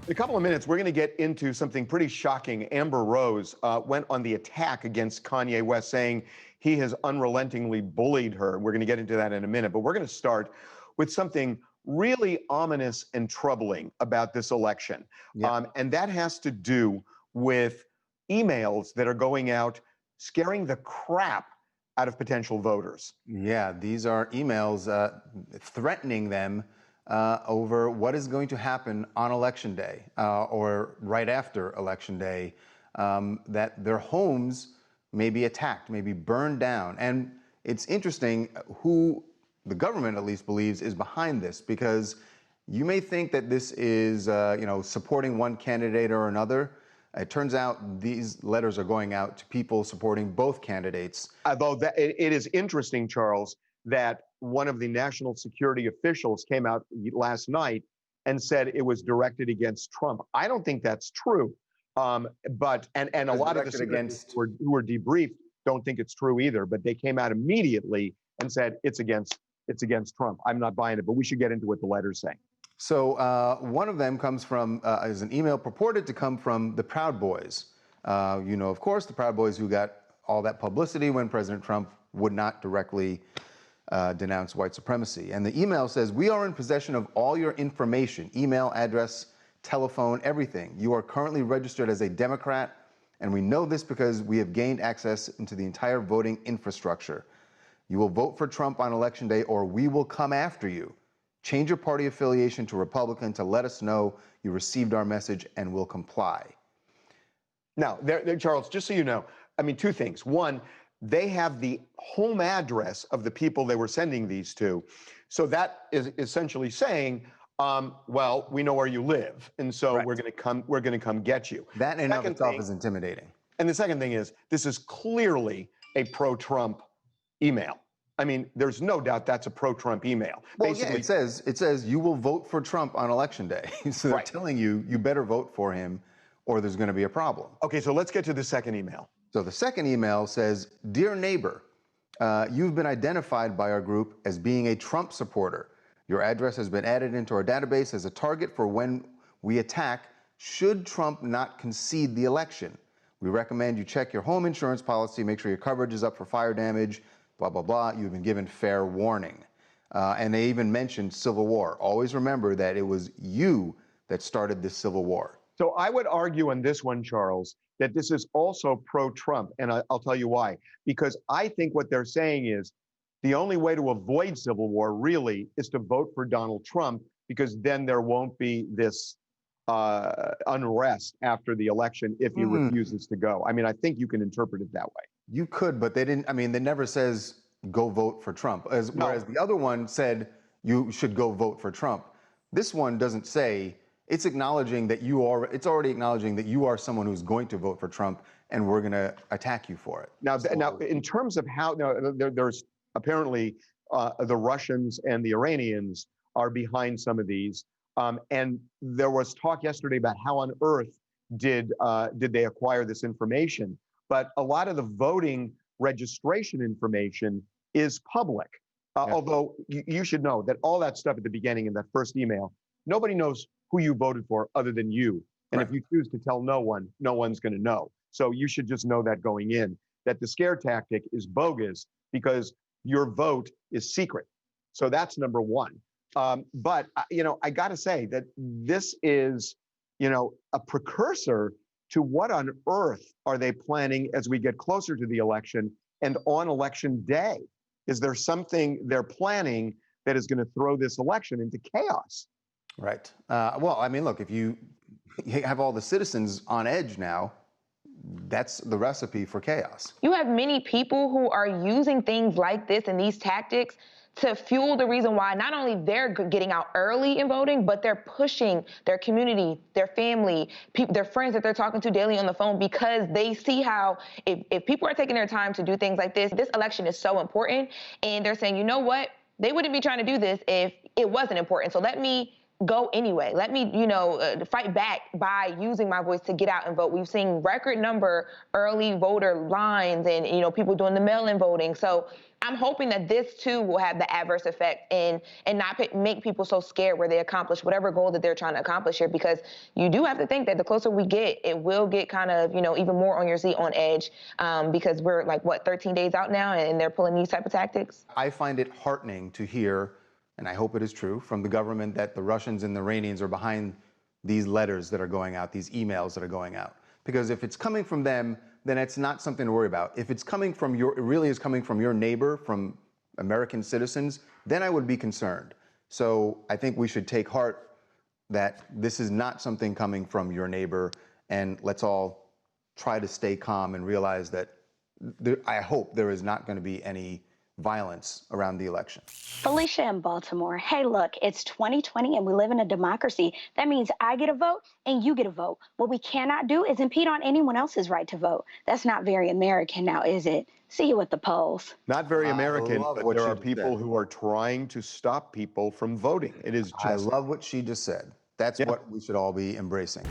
In a couple of minutes, we're going to get into something pretty shocking. Amber Rose went on the attack against Kanye West, saying he has unrelentingly bullied her. We're going to get into that in a minute, but we're going to start with something really ominous and troubling about this election. Yeah. And that has to do with emails that are going out, scaring the crap out of potential voters. Yeah, these are emails threatening them over what is going to happen on Election Day or right after Election Day, that their homes may be attacked, may be burned down. And it's interesting who the government at least believes is behind this, because you may think that this is supporting one candidate or another. It turns out these letters are going out to people supporting both candidates. Although it is interesting, Charles, that one of the national security officials came out last night and said it was directed against Trump. I don't think that's true. But a lot of the senators who were debriefed don't think it's true either. But they came out immediately and said it's against Trump. I'm not buying it. But we should get into what the letters say. So one of them comes from, is an email purported to come from the Proud Boys. Of course, the Proud Boys who got all that publicity when President Trump would not directly denounce white supremacy. And the email says, "We are in possession of all your information, email, address, telephone, everything. You are currently registered as a Democrat, and we know this because we have gained access into the entire voting infrastructure. You will vote for Trump on Election Day, or we will come after you. Change your party affiliation to Republican to let us know you received our message and will comply." Now, Charles, just so you know, I mean, two things. One, they have the home address of the people they were sending these to. So that is essentially saying, well, we know where you live, and so Right. we're going to come get you. That in and of itself is intimidating. And the second thing is, this is clearly a pro-Trump email. I mean, there's no doubt that's a pro-Trump email. Well, basically, yeah, it says you will vote for Trump on Election Day. So they're telling you better vote for him or there's going to be a problem. Okay, so let's get to the second email. So the second email says, "Dear neighbor, you've been identified by our group as being a Trump supporter. Your address has been added into our database as a target for when we attack should Trump not concede the election. We recommend you check your home insurance policy, make sure your coverage is up for fire damage, blah, blah, blah. You've been given fair warning." And they even mentioned civil war. Always remember that it was you that started this civil war. So I would argue on this one, Charles, that this is also pro-Trump, and I'll tell you why. Because I think what they're saying is the only way to avoid civil war really is to vote for Donald Trump, because then there won't be this unrest after the election if he refuses to go. I mean, I think you can interpret it that way. You could, but they didn't. I mean, they never says go vote for Trump. Whereas the other one said you should go vote for Trump. This one doesn't say. It's acknowledging that it's already acknowledging that you are someone who's going to vote for Trump, and we're going to attack you for it. Now, in terms of how, there's apparently the Russians and the Iranians are behind some of these. And there was talk yesterday about how on earth did they acquire this information. But a lot of the voting registration information is public. Although you should know that all that stuff at the beginning in that first email, nobody knows who you voted for other than you. And if you choose to tell no one, no one's going to know. So you should just know that going in, that the scare tactic is bogus because your vote is secret. So that's number one. But I got to say that this is, a precursor to what on earth are they planning as we get closer to the election and on Election Day? Is there something they're planning that is going to throw this election into chaos? Right. Well, I mean, look, if you have all the citizens on edge now, that's the recipe for chaos. You have many people who are using things like this and these tactics to fuel the reason why not only they're getting out early in voting, but they're pushing their community, their family, their friends that they're talking to daily on the phone, because they see how if people are taking their time to do things like this election is so important. And they're saying, you know what? They wouldn't be trying to do this if it wasn't important. So let me go anyway. Let me, fight back by using my voice to get out and vote. We've seen record number early voter lines and, people doing the mail-in voting. So I'm hoping that this too will have the adverse effect and not make people so scared where they accomplish whatever goal that they're trying to accomplish here, because you do have to think that the closer we get, it will get kind of, even more on your seat, on edge, because we're like, 13 days out now and they're pulling these type of tactics. I find it heartening to hear, and I hope it is true, from the government that the Russians and the Iranians are behind these letters that are going out, these emails that are going out. Because if it's coming from them, then it's not something to worry about. If it's coming from it really is coming from your neighbor, from American citizens, then I would be concerned. So I think we should take heart that this is not something coming from your neighbor, and let's all try to stay calm and realize that I hope there is not going to be any violence around the election. Felicia in Baltimore. Hey, look, it's 2020 and we live in a democracy. That means I get a vote and you get a vote. What we cannot do is impede on anyone else's right to vote. That's not very American now, is it? See you at the polls. Not very American, but there are people said. who are trying to stop people from voting. It is just. I love what she just said. That's what we should all be embracing.